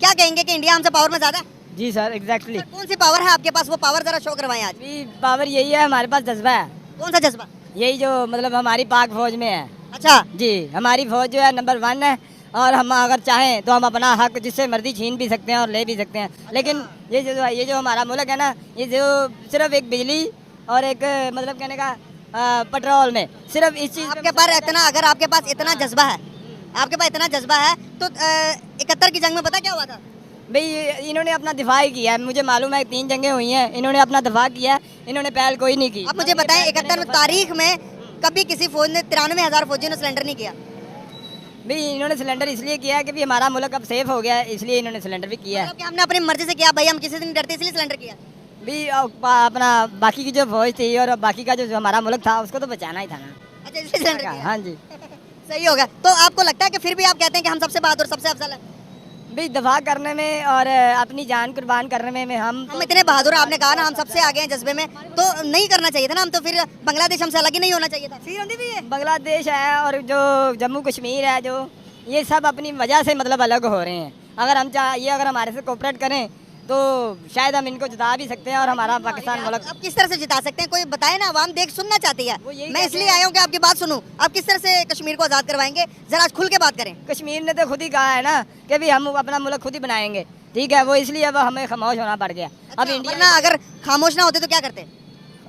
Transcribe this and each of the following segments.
क्या कहेंगे कि इंडिया हमसे पावर में ज्यादा है? जी सर, एग्जैक्टली। कौन सी पावर है आपके पास, वो पावर जरा शो करवाएं आज। अभी पावर यही है, हमारे पास जज्बा है। कौन सा जज्बा? यही जो मतलब हमारी पाक फौज में है। अच्छा, जी, हमारी फौज जो है नंबर 1 है। और हम अगर चाहें तो हम अपना हक जिससे मर्जी छीन भी सकते हैं और ले भी सकते हैं। लेकिन ये जो हमारा मुल्क है ना, ये जो सिर्फ एक बिजली और एक मतलब कहने का पेट्रोल में सिर्फ इस चीज़ आपके पास इतना, अगर आपके पास इतना जज्बा है, आपके पास इतना जज्बा है तो 71 की जंग में पता क्या हुआ था? भाई इन्होंने अपना दिफा ही किया है। मुझे मालूम है 3 जंगें हुई हैं, इन्होंने अपना दिफा किया है, इन्होंने पहल कोई नहीं की। आप मुझे बताएं, 71 तारीख में कभी किसी फौज ने 93,000 फौजियों ने सिलेंडर नहीं किया। भाई इन्होंने सिलेंडर इसलिए किया है कि भी हमारा मुल्क अब सेफ हो गया है, इसलिए इन्होंने सिलेंडर भी किया है। मतलब कि हमने अपनी मर्जी से किया भाई, हम किसी से नहीं डरते इसलिए सिलेंडर किया। भी अपना बाकी की जो फौज थी और बाकी का जो हमारा मुल्क था उसको तो बचाना ही था ना। अच्छा, इसलिए सिलेंडर किया। हाँ जी। सही होगा। तो आपको लगता है कि फिर भी आप कहते हैं कि हम सबसे बहादुर, सबसे अफजल है? भी दफा करने में और अपनी जान कुर्बान करने में हम इतने बहादुर, आपने कहा ना हम सबसे आगे हैं जज्बे में, तो नहीं करना चाहिए था ना, हम तो फिर बांग्लादेश हमसे अलग ही नहीं होना चाहिए था। फिर होती भी है बांग्लादेश है और जो जम्मू कश्मीर है, जो ये सब अपनी वजह से मतलब अलग हो रहे हैं। अगर हम ये अगर हमारे से कोऑपरेट करें तो शायद हम इनको जिता भी सकते हैं और हमारा पाकिस्तान मुल्क। आप किस तरह से जिता सकते हैं, कोई बताए ना, आवाम देख सुनना चाहती है। मैं इसलिए आया हूँ कि आपकी बात सुनूं। आप किस तरह से कश्मीर को आज़ाद करवाएंगे, जरा खुल के बात करें। कश्मीर ने तो खुद ही कहा है ना कि भी हम अपना मुल्क खुद ही बनाएंगे, ठीक है। वो इसलिए अब हमें खामोश होना पड़ गया। अब इंडिया ना, अगर खामोश ना होते तो क्या करते?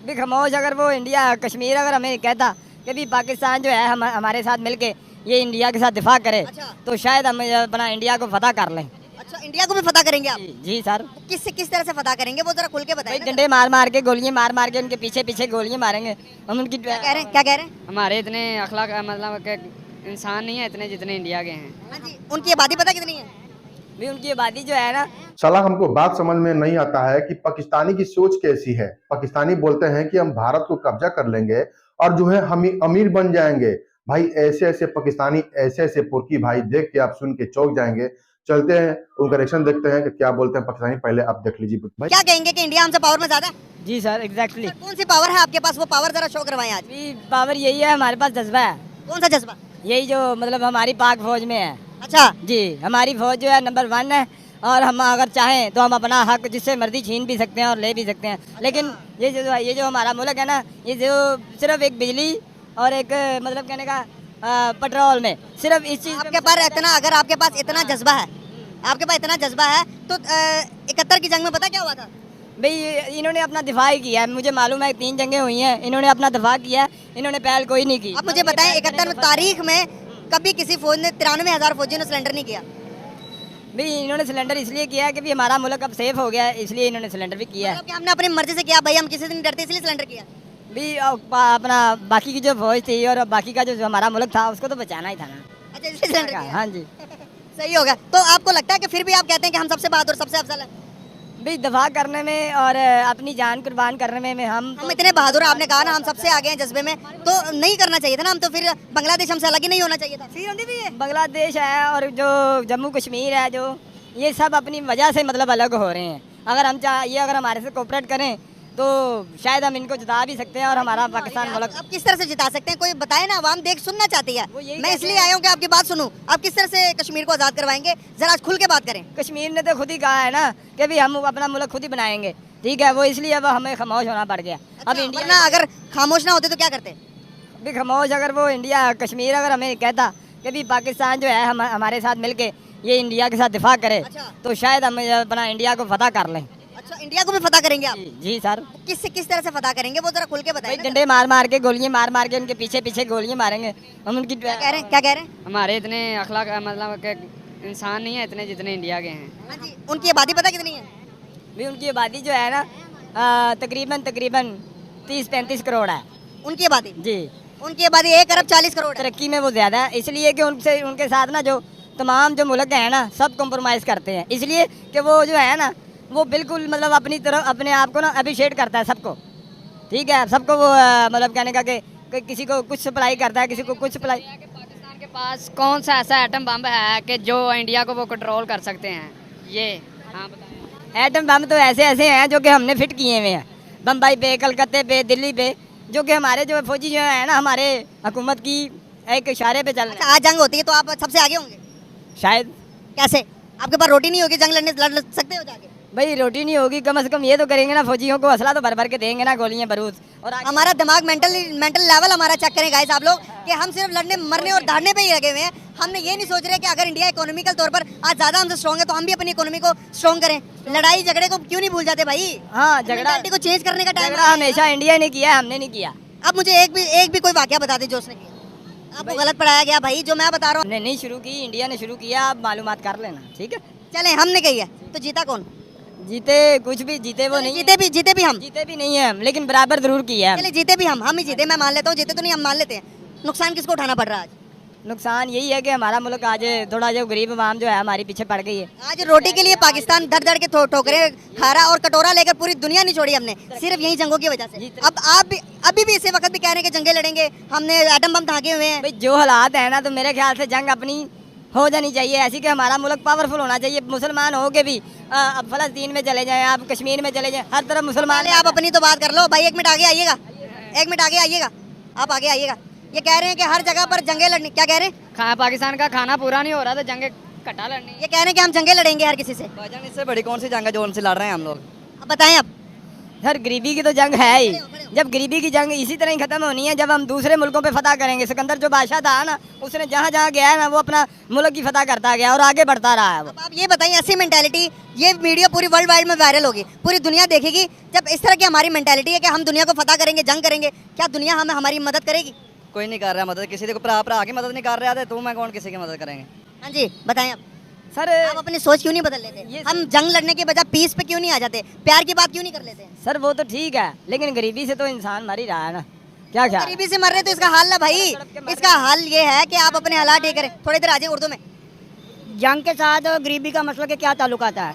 भी खामोश, अगर वो इंडिया कश्मीर अगर हमें कहता कि भी पाकिस्तान जो है हमारे साथ मिलके ये इंडिया के साथ दिफा करे, तो शायद हम अपना इंडिया को फतह कर लें। अच्छा, इंडिया को भी फतह करेंगे आप? जी सर। किस तरह से फतह करेंगे वो जरा खुल के बताइए। डंडे मार मार के, गोलियां मार मार के, उनके पीछे पीछे गोलियां मारेंगे हम। उनकी क्या कह रहे हैं? हमारे इतने अखलाक मतलब के इंसान नहीं है इतने जितने इंडिया के हैं। हाँ जी, उनकी आबादी पता कितनी है? भी उनकी आबादी जो है ना, साला हमको बात समझ में नहीं आता है कि पाकिस्तानी की सोच कैसी है। पाकिस्तानी बोलते हैं कि हम भारत को कब्जा कर लेंगे और जो है हम अमीर बन जाएंगे। भाई ऐसे ऐसे पाकिस्तानी, ऐसे ऐसे पुरकी भाई देख के आप सुन के चौंक जाएंगे। चलते हैं उनका रिएक्शन देखते हैं कि क्या बोलते हैं पाकिस्तानी। पहले आप देख लीजिए भाई। क्या कहेंगे कि इंडिया हमसे पावर में ज्यादा है? जी सर, एग्जैक्टली। कौन सी पावर है आपके पास, वो पावर जरा शो करवाएं आज। भी पावर यही है, हमारे पास जज्बा है। कौन सा जज्बा? यही जो मतलब हमारी पाक फौज में है। अच्छा, जी, हमारी फौज जो है नंबर 1 है। और हम अगर चाहें तो हम अपना हक जिससे मर्जी छीन भी सकते हैं और ले भी सकते हैं। लेकिन ये जो हमारा मुल्क है ना, ये जो सिर्फ एक बिजली और एक मतलब कहने का पेट्रोल में सिर्फ इस चीज़। आपके पास इतना, अगर आपके पास इतना जज्बा है, आपके पास इतना जज्बा है तो 71 की जंग में पता क्या हुआ था? भाई इन्होंने अपना दिफा ही किया है। मुझे मालूम है 3 जंगें हुई हैं, इन्होंने अपना दिफा किया है, इन्होंने पहल कोई नहीं की। आप मुझे बताएं, 71 तारीख में कभी किसी फौज ने 93,000 फौजियों ने सिलेंडर नहीं किया। भाई इन्होंने सिलेंडर इसलिए किया है कि भी हमारा मुल्क अब सेफ हो गया है, इसलिए इन्होंने सिलेंडर भी किया है। मतलब कि हमने अपनी मर्जी से किया भाई, हम किसी से नहीं डरते इसलिए सिलेंडर किया। भी अपना बाकी की जो फौज थी और बाकी का जो हमारा मुल्क था उसको तो बचाना ही था ना। अच्छा, इसलिए सिलेंडर किया। हाँ जी। सही होगा। तो आपको लगता है कि फिर भी आप कहते हैं कि हम सबसे बहादुर, सबसे अफजल है? भी दफा करने में और अपनी जान कुर्बान करने में हम इतने बहादुर, आपने कहा ना हम सबसे आगे हैं जज्बे में, तो नहीं करना चाहिए था ना, हम तो फिर बांग्लादेश हमसे अलग ही नहीं होना चाहिए था। फिर होती भी है बांग्लादेश है और जो जम्मू कश्मीर है, जो ये सब अपनी वजह से मतलब अलग हो रहे हैं। अगर हम ये अगर हमारे से कोऑपरेट करें तो शायद हम इनको जिता भी सकते हैं और हमारा पाकिस्तान मुल्क। आप किस तरह से जिता सकते हैं, कोई बताए ना, आवाम देख सुनना चाहती है। मैं इसलिए आया हूँ कि आपकी बात सुनूं। आप किस तरह से कश्मीर को आज़ाद करवाएंगे, जरा खुल के बात करें। कश्मीर ने तो खुद ही कहा है ना कि भी हम अपना मुल्क खुद ही बनाएंगे, ठीक है। वो इसलिए अब हमें खामोश होना पड़ गया। अब इंडिया ना, अगर खामोश ना होते तो क्या करते? भी खामोश, अगर वो इंडिया कश्मीर अगर हमें कहता कि भी पाकिस्तान जो है हमारे साथ मिलके ये इंडिया के साथ दिफा करे, तो शायद हम अपना इंडिया को फतह कर लें। अच्छा, इंडिया को भी फतह करेंगे आप? जी सर। किस तरह से फतह करेंगे वो जरा खुल के बताइए। डंडे मार मार के, गोलियां मार मार के, उनके पीछे पीछे गोलियां मारेंगे हम। उनकी क्या कह रहे हैं? हमारे इतने अखलाक मतलब के इंसान नहीं है इतने जितने इंडिया के हैं। हाँ जी, उनकी आबादी पता कितनी है? भी उनकी आबादी जो है ना तकरीबन 30-35 करोड़ है उनकी आबादी। जी। उनकी आबादी 1 अरब 40 करोड़ है। तरक्की में वो ज़्यादा है, इसलिए कि उनके साथ ना जो तमाम जो मुल्क हैं ना, सब कॉम्प्रोमाइज़ करते हैं। इसलिए कि वो जो है ना, वो बिल्कुल मतलब अपनी तरफ अपने आप को ना अप्रिशिएट करता है सबको, ठीक है। सबको वो मतलब कहने का कि किसी को कुछ सप्लाई करता है, किसी को कुछ सप्लाई। पाकिस्तान के पास कौन सा ऐसा एटम बम है कि जो इंडिया को वो कंट्रोल कर सकते हैं? ये हाँ बताएं। एटम बम तो ऐसे ऐसे हैं जो कि हमने फिट किए हुए हैं, बम्बई पे, कलकत्ते पे, दिल्ली पे, जो कि हमारे जो फौजी जो है ना, हमारे हुकूमत की एक इशारे पे चल रहे हैं। आज जंग होती है तो आप सबसे आगे होंगे शायद। कैसे? आपके पास रोटी नहीं होगी, जंग लड़ सकते हो जाके? भाई रोटी नहीं होगी, कम से कम ये तो करेंगे ना, फौजियों को असला तो भर भर के देंगे ना, गोलियां बारूद। और हमारा दिमाग मेंटल लेवल हमारा चेक करें गाइस आप लोग, कि हम सिर्फ लड़ने मरने और धाड़ने पे ही लगे हुए हैं। हमने ये नहीं सोच रहे कि अगर इंडिया इकोनॉमिकल तौर पर आज ज्यादा हमसे स्ट्रॉन्ग है तो हम भी अपनी इकोनॉमी को स्ट्रॉन्ग करें। लड़ाई झगड़े को क्यों नहीं भूल जाते भाई? हाँ, झगड़ा मेंटालिटी को चेंज करने का टाइम झगड़ा हमेशा इंडिया ने किया है, हमने नहीं किया। अब मुझे एक भी कोई वाकया बता दे जो उसने किया। आपको गलत पढ़ाया गया भाई, जो मैं बता रहा हूँ। हमने नहीं शुरू की, इंडिया ने शुरू किया, आप मालूमात कर लेना, ठीक है? चले हमने कही है तो जीता कौन? जीते कुछ भी, जीते वो नहीं, जीते भी हम, जीते भी नहीं है हम, लेकिन बराबर जरूर किया है। चले जीते भी हम ही जीते, मैं मान लेता हूँ। जीते तो नहीं, हम मान लेते हैं। नुकसान किसको उठाना पड़ रहा है आज? नुकसान यही है कि हमारा मुल्क आज थोड़ा जो गरीब आवाम जो है हमारी पीछे पड़ गई है। आज रोटी के लिए पाकिस्तान धड़ धड़ के ठोकरे खा रहा, और कटोरा लेकर पूरी दुनिया नहीं छोड़ी हमने, सिर्फ यही जंगों की वजह से। अब आप भी अभी भी इसी वक्त भी कह रहे हैं कि जंगे लड़ेंगे, हमने एटम बम धागे हुए हैं। भाई जो हालात है ना, तो मेरे ख्याल से जंग अपनी हो जानी चाहिए ऐसी कि हमारा मुल्क पावरफुल होना चाहिए। मुसलमान हो के भी अब फलस्तीन में चले जाएं, आप कश्मीर में चले जाएं, हर तरफ मुसलमान। आप अपनी तो बात कर लो भाई, 1 मिनट आगे आइएगा, 1 मिनट आगे आइएगा, आप आगे आइएगा। ये कह रहे हैं कि हर जगह पर जंगे लड़नी, क्या कह रहे हैं? पाकिस्तान का खाना पूरा नहीं हो रहा तो जंगे कटा लड़नी। ये कह रहे हैं कि हम जंगे लड़ेंगे हर किसी से। भाईजान इससे बड़ी कौन सी जंग है जो उनसे लड़ रहे हैं हम लोग? अब बताएं आप। सर गरीबी की तो जंग है ही, जब गरीबी की जंग इसी तरह ही खत्म होनी है जब हम दूसरे मुल्कों पे फतह करेंगे। सिकंदर जो बादशाह था ना, उसने जहाँ जहाँ गया है ना, वो अपना मुल्क की फतह करता गया और आगे बढ़ता रहा है वो। अब आप ये बताइए, ऐसी मेंटालिटी, ये वीडियो पूरी वर्ल्ड वाइड में वायरल होगी, पूरी दुनिया देखेगी। जब इस तरह की हमारी मेंटालिटी है कि हम दुनिया को फतह करेंगे, जंग करेंगे, क्या दुनिया हमें हमारी मदद करेगी? कोई नहीं कर रहा मदद, किसी को भरा की मदद नहीं कर रहा है, तो मैं कौन किसी की मदद करेंगे? हाँ जी बताएं आप। सर आप अपनी सोच क्यों नहीं बदल लेते? हम जंग लड़ने के बजाय पीस पे क्यों नहीं आ जाते? प्यार की बात क्यों नहीं कर लेते? सर वो तो ठीक है, लेकिन गरीबी से तो इंसान मर ही रहा है ना, क्या क्या गरीबी से मर रहे तो इसका हाल ना भाई, इसका हाल ये है कि आप अपने हालात ठीक करें। थोड़ी देर आ जाइए उर्दू में। जंग के साथ गरीबी का मसला के क्या ताल्लुकात है?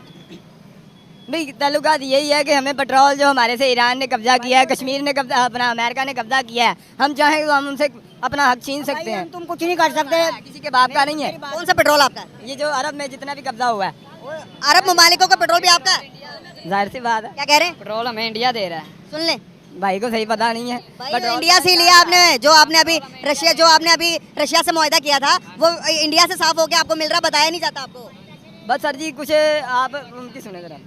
भाई ताल्लुकात यही है कि हमें पेट्रोल जो हमारे से ईरान ने कब्जा किया है, कश्मीर ने कब्जा, अपना अमेरिका ने कब्जा किया है, हम चाहें तो हम उनसे अपना हक छीन सकते हैं। तुम कुछ नहीं कर सकते, किसी के बाप का नहीं है। कौन सा पेट्रोल आपका है? ये जो अरब में जितना भी कब्जा हुआ है, अरब ममालिकों का पेट्रोल भी आपका है? जाहिर सी बात है। क्या कह रहे हैं? पेट्रोल हमें इंडिया दे रहा है। सुन ले भाई को सही पता नहीं है, बट इंडिया से लिया आपने, जो आपने अभी रशिया से मुआहदा किया था, वो इंडिया से साफ होके आपको मिल रहा, बताया नहीं जाता आपको? बस सर जी कुछ आप उनकी सुने जरा।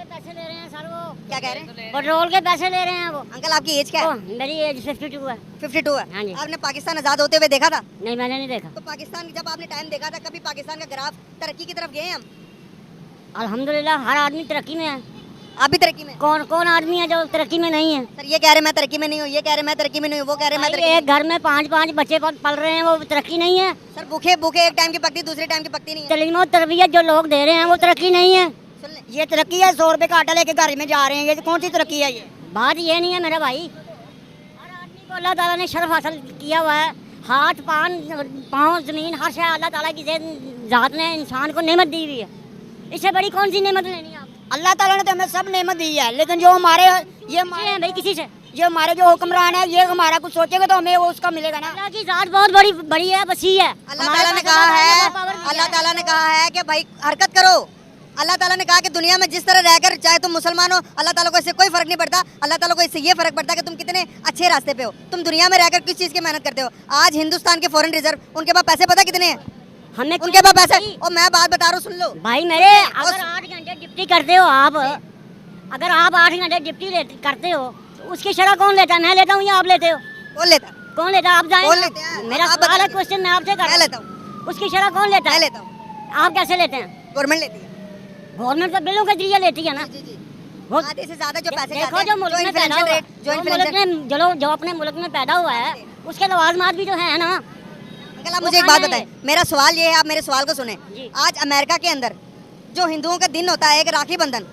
पैसे ले रहे हैं सर वो। क्या कह रहे हैं? पेट्रोल के पैसे ले रहे हैं वो। अंकल आपकी एज क्या है? मेरी एज 52 है। 52 है। हाँ जी। आपने पाकिस्तान आजाद होते हुए देखा था? नहीं मैंने नहीं देखा। तो पाकिस्तान जब आपने टाइम देखा था, कभी पाकिस्तान का ग्राफ तरक्की की तरफ गए हैं हम? अल्हम्दुलिल्लाह हर आदमी तरक्की में है। आप भी तरक्की में? कौन कौन आदमी है जो तरक्की में नहीं है? सर ये कह रहे मैं तरक्की में नहीं हूँ, ये कह रहे मैं तरक्की में नहीं हूँ, वो कह रहे मैं तरक्की एक घर में 5-5 बच्चे पल रहे हैं, वो तरक्की नहीं है। सर भूखे भूखे एक टाइम की पकती, दूसरे टाइम की पकती नहीं है। तलीम और तरबियत जो लोग दे रहे हैं वो तरक्की नहीं है। सुन ले, ये तरक्की है, 100 रुपए का आटा लेके घर में जा रहे हैं, ये कौन सी तरक्की है? ये बात ये नहीं है मेरा भाई, हर आदमी को अल्लाह ताला ने शर्फ हासिल किया हुआ है। हाथ पाँव जमीन हर शय अल्लाह ताला की जात ने इंसान को नेमत दी हुई है। इससे बड़ी कौन सी नेमत लेनी है आप? अल्लाह ताला ने तो हमें सब नेमत दी है, लेकिन जो हमारे ये है भाई किसी से जो हमारे जो हुक्मरान है, ये हमारा कुछ सोचेगा तो हमें वो उसका मिलेगा ना। अल्लाह की जात बहुत बड़ी है, वसी है। अल्लाह ताला ने कहा है, अल्लाह ताला ने कहा है कि भाई हरकत करो। अल्लाह ताला ने कहा कि दुनिया में जिस तरह रहकर, चाहे तुम मुसलमान हो, अल्लाह ताला को इससे कोई फर्क नहीं पड़ता। अल्लाह ताला को इससे ये फर्क पड़ता है कि तुम कितने अच्छे रास्ते पे हो, तुम दुनिया में रहकर किस चीज़ की मेहनत करते हो। आज हिंदुस्तान के फॉरेन रिजर्व, उनके पास पैसे पता कितने हैं? हमें उनके पास पैसे, और मैं बात बता रहा हूँ, सुन लो भाई मेरे, अगर 8 घंटे ड्यूटी करते हो आप, अगर आप 8 घंटे ड्यूटी करते हो तो उसकी शरह कौन लेता है? मैं लेता हूँ या आप लेते हो? कौन लेता है? कौन लेता है? आप कौन जाए लेते हैं? मेरा आप सवाल है, बताइए। क्वेश्चन मैं आपसे कर मैं रहा लेता हूँ। हूँ, उसकी शरह कौन लेता मैं है? लेता हूँ। आप कैसे लेते हैं? गवर्नमेंट लेती है। गवर्नमेंट तो बिलों के जरिए लेती है ना। जी जी। वो आधे से ज्यादा जो पैसे देखो जाते जो हैं, मुल्क में पैदा इन्फ्लेशन हुआ, रेट, जो जो मुल्क इन्फ्लेशन। में जो अपने मुल्क में पैदा हुआ है, उसके लवाजमात भी जो है ना। अंकल आप मुझे एक बात बताएं, मेरा सवाल ये है, आप मेरे सवाल को सुने। जी। आज अमेरिका के अंदर जो हिंदुओं का दिन होता है, एक राखी बंधन,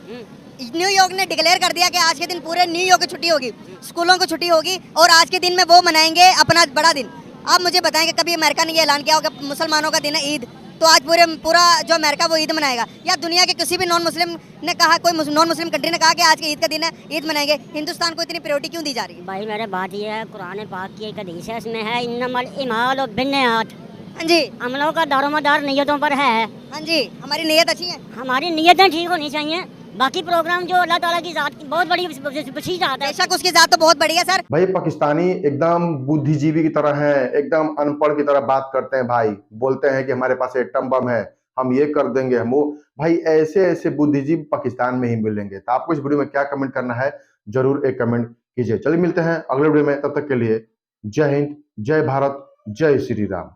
न्यूयॉर्क ने डिक्लेयर कर दिया कि आज के दिन पूरे न्यूयॉर्क की छुट्टी होगी, स्कूलों को छुट्टी होगी, और आज के दिन में वो मनाएंगे अपना बड़ा दिन। आप मुझे बताएं कि कभी अमेरिका ने ये ऐलान किया होगा मुसलमानों का दिन है ईद, तो आज पूरा जो अमेरिका वो ईद मनाएगा? या दुनिया के किसी भी नॉन मुस्लिम ने कहा, कोई नॉन मुस्लिम कंट्री ने कहा कि आज के ईद का दिन है, ईद मनाएंगे? हिंदुस्तान को इतनी प्रायोरिटी क्यों दी जा रही है? भाई मेरे बात ये है, कुरान पाक की एक हदीस है, इसमें है इन्नमल इमाल बिन्नियात। हाँ जी, अमलों का दारोमदार नियतों पर है। हाँ जी, हमारी नीयत अच्छी है। हमारी नियतें ठीक होनी चाहिए, बाकी प्रोग्राम जो अल्लाह ताला की जात की बहुत बड़ी वसी जात है। बेशक उसकी जात तो बहुत बड़ी है सर। भाई पाकिस्तानी एकदम बुद्धिजीवी की तरह है, एकदम अनपढ़ की तरह बात करते हैं भाई। बोलते हैं कि हमारे पास एटम बम है, हम ये कर देंगे, हम वो। भाई ऐसे ऐसे बुद्धिजीवी पाकिस्तान में ही मिलेंगे। तो आपको इस वीडियो में क्या कमेंट करना है, जरूर एक कमेंट कीजिए। चलिए मिलते हैं अगले वीडियो में, तब तक के लिए जय हिंद, जय भारत, जय श्री राम।